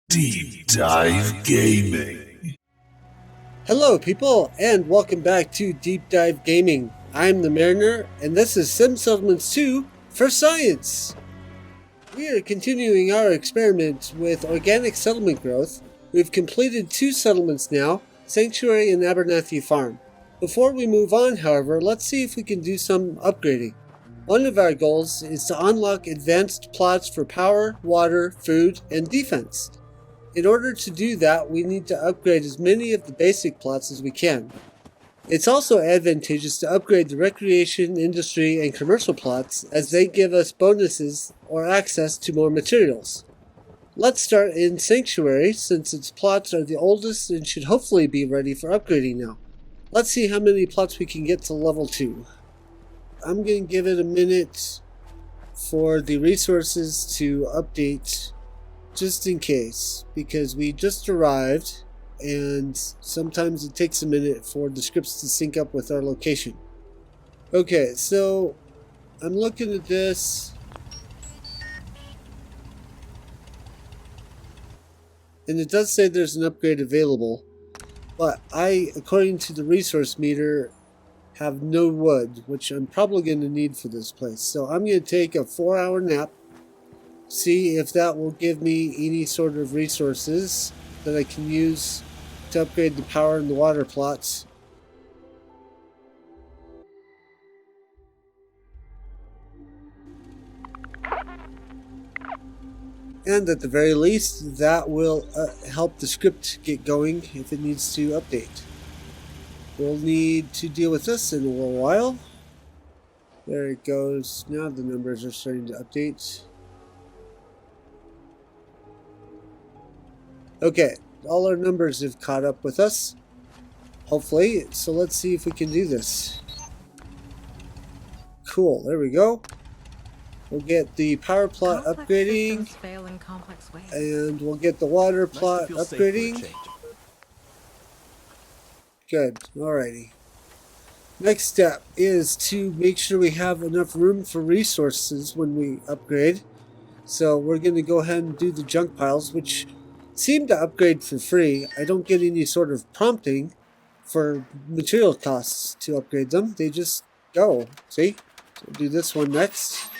Deep Dive Gaming. Hello people, and welcome back to Deep Dive Gaming. I'm the Mariner, and this is Sim Settlements 2 for Science. We are continuing our experiment with organic settlement growth. We've completed 2 settlements now, Sanctuary and Abernathy Farm. Before we move on, however, let's see if we can do some upgrading. One of our goals is to unlock advanced plots for power, water, food, and defense. In order to do that, we need to upgrade as many of the basic plots as we can. It's also advantageous to upgrade the recreation, industry, and commercial plots as they give us bonuses or access to more materials. Let's start in Sanctuary since its plots are the oldest and should hopefully be ready for upgrading now. Let's see how many plots we can get to level 2. I'm going to give it a minute for the resources to update just in case, because we just arrived and sometimes it takes a minute for the scripts to sync up with our location. Okay, so I'm looking at this and it does say there's an upgrade available, but I, according to the resource meter, have no wood, which I'm probably going to need for this place. So I'm going to take a 4-hour nap, see if that will give me any sort of resources that I can use to upgrade the power and the water plots. And at the very least, that will help the script get going if it needs to update. We'll need to deal with this in a little while. There it goes. Now the numbers are starting to update. Okay, all our numbers have caught up with us, hopefully, so let's see if we can do this. Cool, there we go. We'll get the power plot upgrading, and we'll get the water plot upgrading. Good, alrighty. Next step is to make sure we have enough room for resources when we upgrade. So we're going to go ahead and do the junk piles, which seem to upgrade for free. I don't get any sort of prompting for material costs to upgrade them. They just go. See? So we'll do this one next.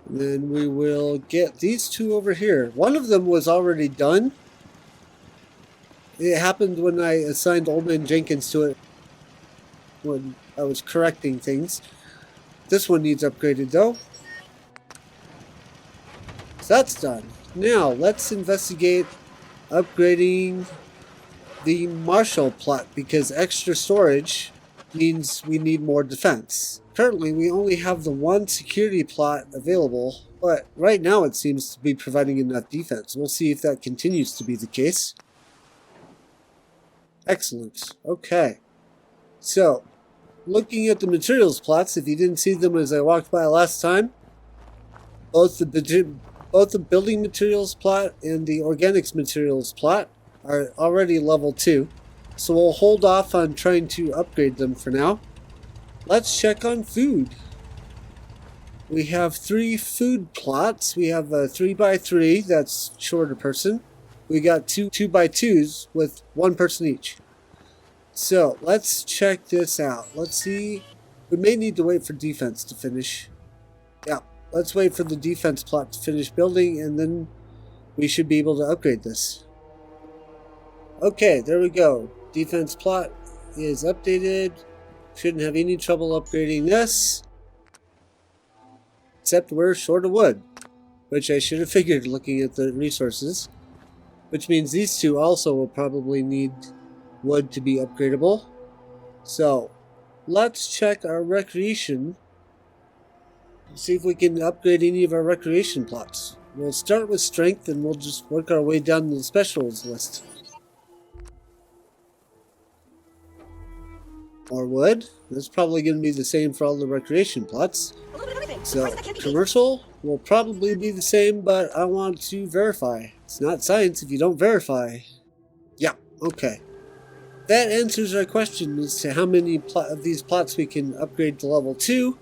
And then we will get these 2 over here. One of them was already done. It happened when I assigned Old Man Jenkins to it when I was correcting things. This one needs upgraded though. So that's done. Now, let's investigate upgrading the Marshall plot, because extra storage means we need more defense. Currently, we only have the 1 security plot available, but right now it seems to be providing enough defense. We'll see if that continues to be the case. Excellent. Okay. So, looking at the materials plots, if you didn't see them as I walked by last time, both the building materials plot and the organics materials plot are already level 2, so we'll hold off on trying to upgrade them for now. Let's check on food. We have 3 food plots. We have a 3x3, that's shorter person. We got 2 2x2s with 1 person each. So let's check this out. Let's see. We may need to wait for defense to finish. Yeah. Let's wait for the defense plot to finish building, and then we should be able to upgrade this. Okay, there we go. Defense plot is updated. Shouldn't have any trouble upgrading this. Except we're short of wood, which I should have figured looking at the resources. Which means these 2 also will probably need wood to be upgradable. So, let's check our recreation. See if we can upgrade any of our recreation plots. We'll start with strength and we'll just work our way down the specials list. More wood. That's probably going to be the same for all the recreation plots. So, commercial will probably be the same, but I want to verify. It's not science if you don't verify. Yeah, okay. That answers our question as to how many of these plots we can upgrade to level 2.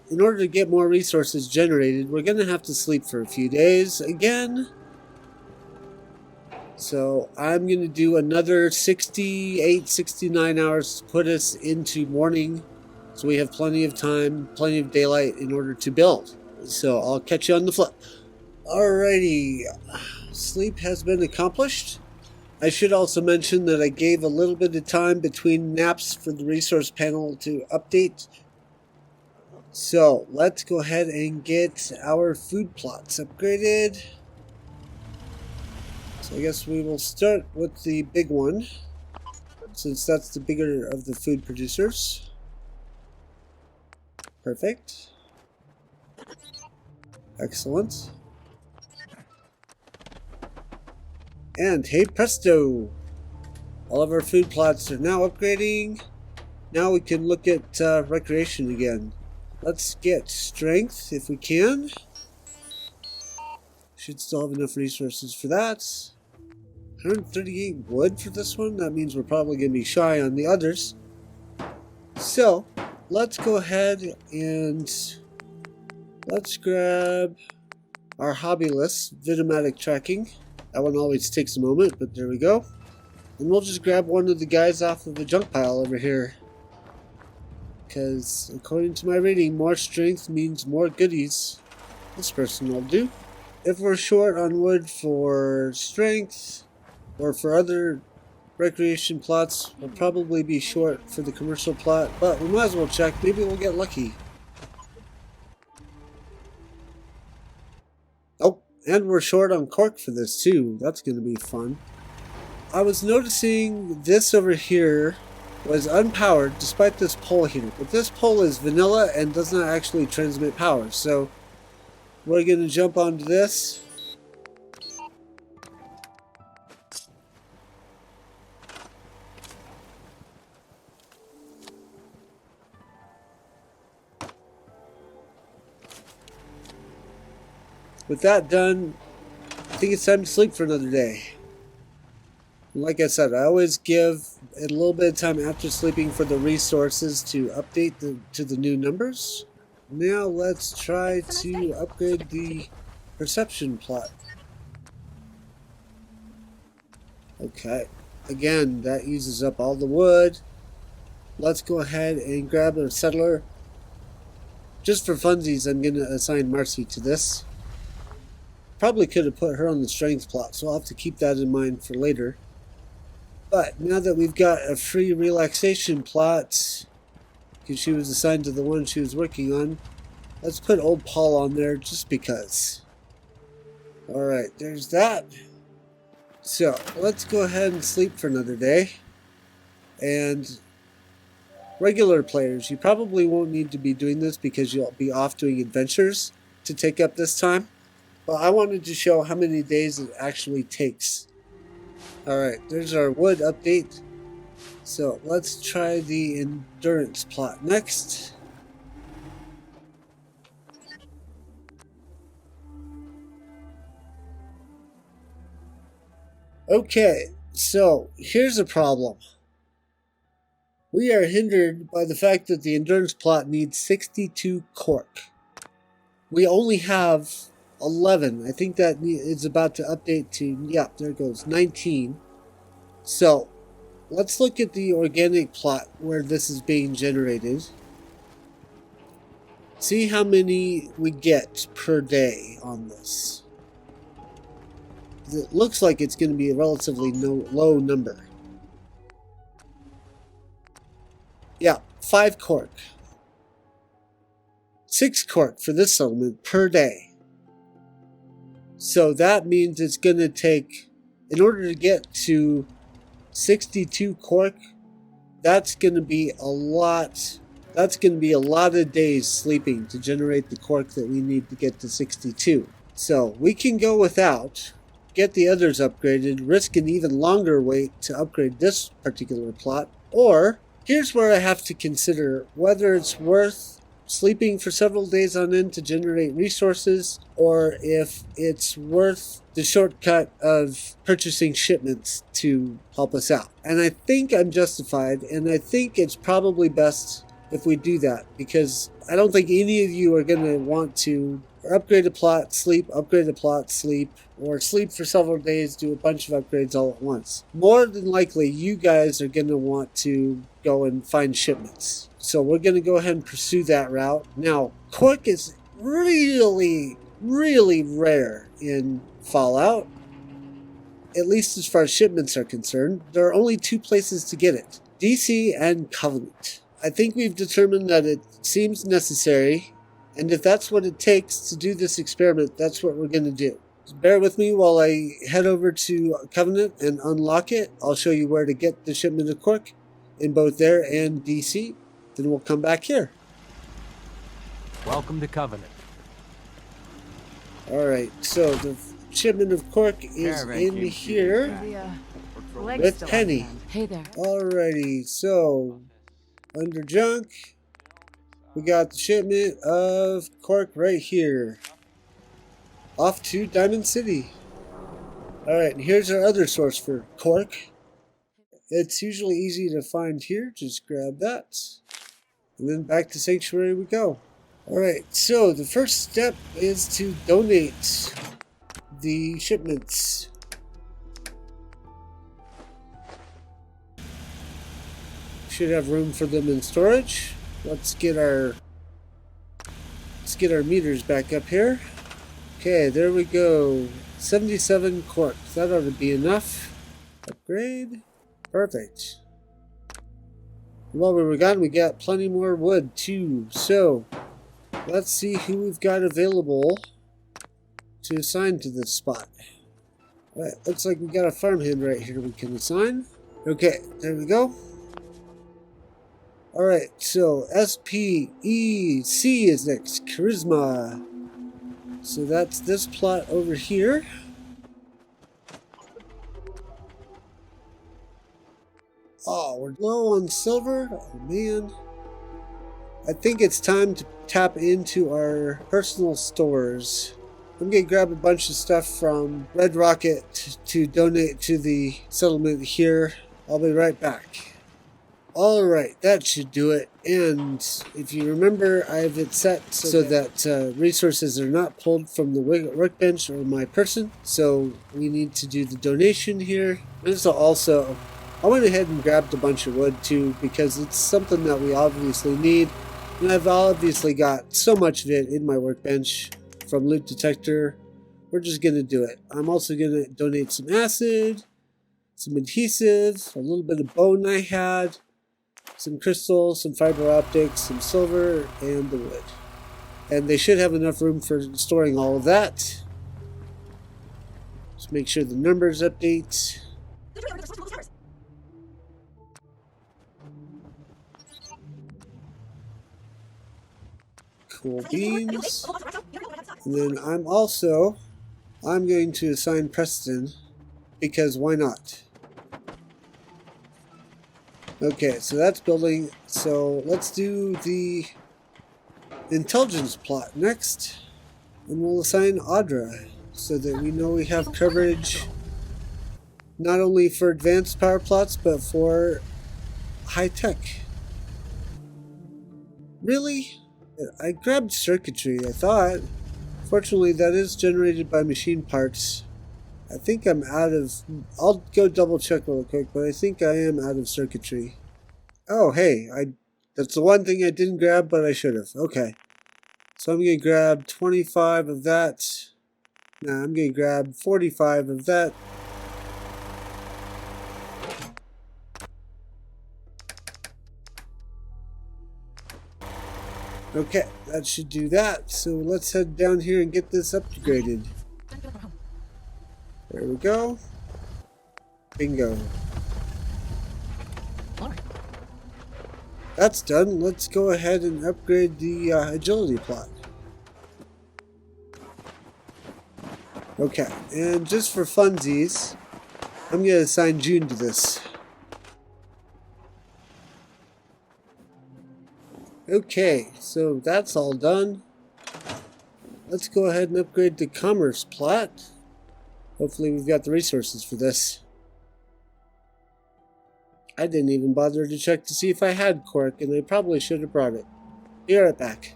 in order to get more resources generated, we're going to have to sleep for a few days again. So I'm going to do another 68, 69 hours to put us into morning. So we have plenty of time, plenty of daylight in order to build. So I'll catch you on the flip. Alrighty, sleep has been accomplished. I should also mention that I gave a little bit of time between naps for the resource panel to update. So let's go ahead and get our food plots upgraded. So I guess we will start with the big one, since that's the bigger of the food producers. Perfect. Excellent. And hey presto! All of our food plots are now upgrading. Now we can look at recreation again. Let's get strength if we can. Should still have enough resources for that. 138 wood for this one. That means we're probably going to be shy on the others. So let's go ahead and let's grab our hobby list, Vidomatic tracking. That one always takes a moment, but there we go. And we'll just grab one of the guys off of the junk pile over here. Because according to my reading, more strength means more goodies. This person will do. If we're short on wood for strength or for other recreation plots, we'll probably be short for the commercial plot, but we might as well check. Maybe we'll get lucky. Oh, and we're short on cork for this too. That's going to be fun. I was noticing this over here was unpowered despite this pole here, but this pole is vanilla and does not actually transmit power, so we're going to jump onto this. With that done, I think it's time to sleep for another day. Like I said, I always give a little bit of time after sleeping for the resources to update to the new numbers. Now let's try to upgrade the perception plot. Okay, again, that uses up all the wood. Let's go ahead and grab a settler. Just for funsies, I'm going to assign Marcy to this. Probably could have put her on the strength plot, so I'll have to keep that in mind for later. But now that we've got a free relaxation plot, because she was assigned to the one she was working on, let's put old Paul on there just because. Alright, there's that. So, let's go ahead and sleep for another day. And regular players, you probably won't need to be doing this because you'll be off doing adventures to take up this time. But I wanted to show how many days it actually takes. Alright, there's our wood update. So let's try the endurance plot next. Okay, so here's a problem. We are hindered by the fact that the endurance plot needs 62 cork. We only have 11. I think that is about to update to, yeah, there it goes, 19. So, let's look at the organic plot where this is being generated. See how many we get per day on this. It looks like it's going to be a relatively low number. Yeah, 5 cork. 6 cork for this settlement per day. So that means it's going to take, in order to get to 62 cork, that's going to be a lot. That's going to be a lot of days sleeping to generate the cork that we need to get to 62. So we can go without, get the others upgraded, risk an even longer wait to upgrade this particular plot, or here's where I have to consider whether it's worth sleeping for several days on end to generate resources, or if it's worth the shortcut of purchasing shipments to help us out. And I think I'm justified, and I think it's probably best if we do that, because I don't think any of you are going to want to upgrade a plot, sleep, upgrade a plot, sleep, or sleep for several days, do a bunch of upgrades all at once. More than likely, you guys are going to want to go and find shipments. So we're going to go ahead and pursue that route. Now, cork is really, really rare in Fallout, at least as far as shipments are concerned. There are only two places to get it, DC and Covenant. I think we've determined that it seems necessary, and if that's what it takes to do this experiment, that's what we're going to do. Just bear with me while I head over to Covenant and unlock it. I'll show you where to get the shipment of cork in both there and DC. Then we'll come back here. Welcome to Covenant. Alright, so the shipment of cork is in here with Penny. Hey there. Alrighty, so under junk, we got the shipment of cork right here. Off to Diamond City. Alright, and here's our other source for cork. It's usually easy to find here. Just grab that. And then back to Sanctuary we go. Alright, so the first step is to donate the shipments. Should have room for them in storage. Let's get our meters back up here. Okay, there we go. 77 cork. That ought to be enough. Upgrade. Perfect. While we were gone, we got plenty more wood too. So let's see who we've got available to assign to this spot. Alright, looks like we got a farmhand right here we can assign. Okay, there we go. Alright, so SPEC is next. Charisma. So that's this plot over here. Oh, we're low on silver. Oh man. I think it's time to tap into our personal stores. I'm going to grab a bunch of stuff from Red Rocket to donate to the settlement here. I'll be right back. Alright, that should do it. And if you remember, I have it set so that resources are not pulled from the workbench or my person. So we need to do the donation here. And so also, I went ahead and grabbed a bunch of wood too because it's something that we obviously need. And I've obviously got so much of it in my workbench from Loot Detector. We're just going to do it. I'm also going to donate some acid, some adhesive, a little bit of bone I had, some crystals, some fiber optics, some silver, and the wood. And they should have enough room for storing all of that. Just make sure the numbers update. Cool beans. And then I'm going to assign Preston, because why not? Okay, so that's building. So let's do the intelligence plot next. And we'll assign Audra so that we know we have coverage not only for advanced power plots but for high tech. Really? I grabbed circuitry, I thought. Fortunately, that is generated by machine parts. I think I'm out of... I'll go double check real quick, but I think I am out of circuitry. Oh, hey, that's the one thing I didn't grab, but I should have. Okay. So I'm going to grab 25 of that. Nah, I'm going to grab 45 of that. Okay, that should do that. So let's head down here and get this upgraded. There we go. Bingo. That's done. Let's go ahead and upgrade the agility plot. Okay, and just for funsies, I'm going to assign June to this. Okay, so that's all done. Let's go ahead and upgrade the commerce plot. Hopefully we've got the resources for this. I didn't even bother to check to see if I had cork, and I probably should have brought it. Be right back.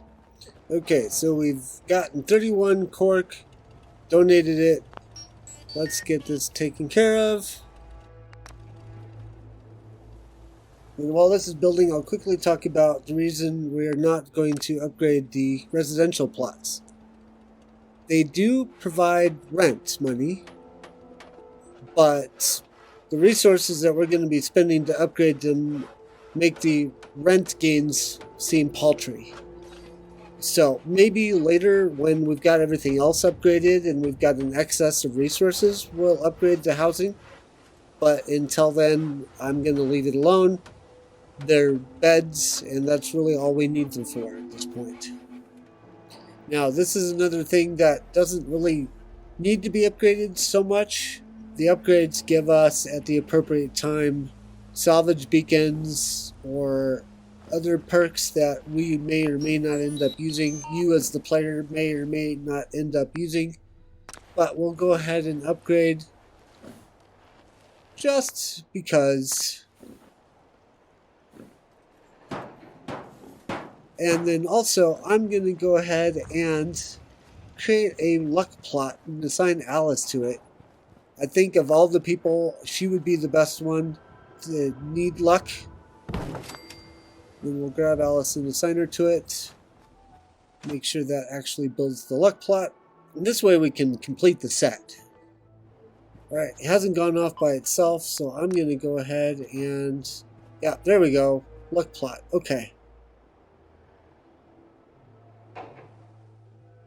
Okay, so we've gotten 31 cork, donated it. Let's get this taken care of. And while this is building, I'll quickly talk about the reason we're not going to upgrade the residential plots. They do provide rent money, but the resources that we're going to be spending to upgrade them make the rent gains seem paltry. So maybe later, when we've got everything else upgraded and we've got an excess of resources, we'll upgrade the housing. But until then, I'm going to leave it alone. They're beds, and that's really all we need them for at this point. Now, this is another thing that doesn't really need to be upgraded so much. The upgrades give us, at the appropriate time, salvage beacons or other perks that we may or may not end up using. You as the player may or may not end up using. But we'll go ahead and upgrade just because. And then also, I'm going to go ahead and create a luck plot and assign Alice to it. I think of all the people, she would be the best one to need luck. Then we'll grab Alice and assign her to it. Make sure that actually builds the luck plot. And this way we can complete the set. Alright, it hasn't gone off by itself, so I'm going to go ahead and... yeah, there we go. Luck plot. Okay.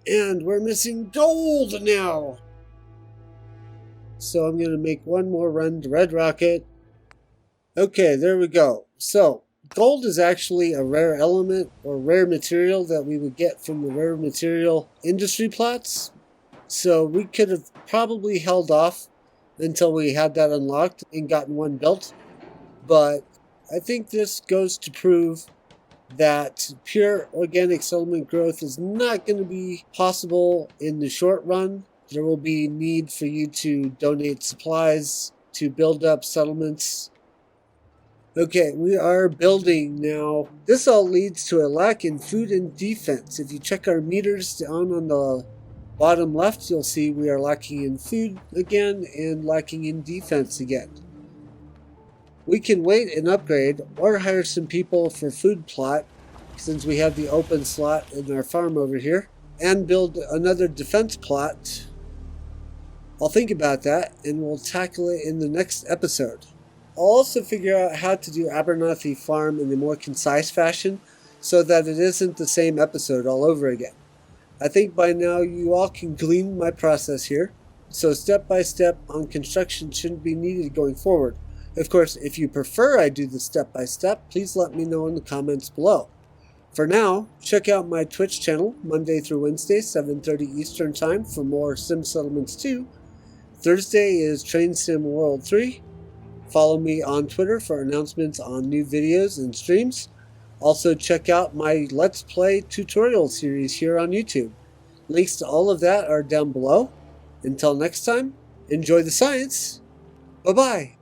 And we're missing gold now! So I'm going to make one more run to Red Rocket. Okay, there we go. So, gold is actually a rare element or rare material that we would get from the rare material industry plots. So we could have probably held off until we had that unlocked and gotten one built. But I think this goes to prove that pure organic settlement growth is not going to be possible in the short run. There will be need for you to donate supplies to build up settlements. Okay, we are building now. This all leads to a lack in food and defense. If you check our meters down on the bottom left, you'll see we are lacking in food again and lacking in defense again. We can wait and upgrade or hire some people for food plot, since we have the open slot in our farm over here, and build another defense plot. I'll think about that and we'll tackle it in the next episode. I'll also figure out how to do Abernathy Farm in a more concise fashion so that it isn't the same episode all over again. I think by now you all can glean my process here, so step by step on construction shouldn't be needed going forward. Of course, if you prefer I do the step by step, please let me know in the comments below. For now, check out my Twitch channel Monday through Wednesday, 7:30 Eastern Time for more Sim Settlements 2. Thursday is Train Sim World 3. Follow me on Twitter for announcements on new videos and streams. Also check out my Let's Play tutorial series here on YouTube. Links to all of that are down below. Until next time, enjoy the science. Bye-bye.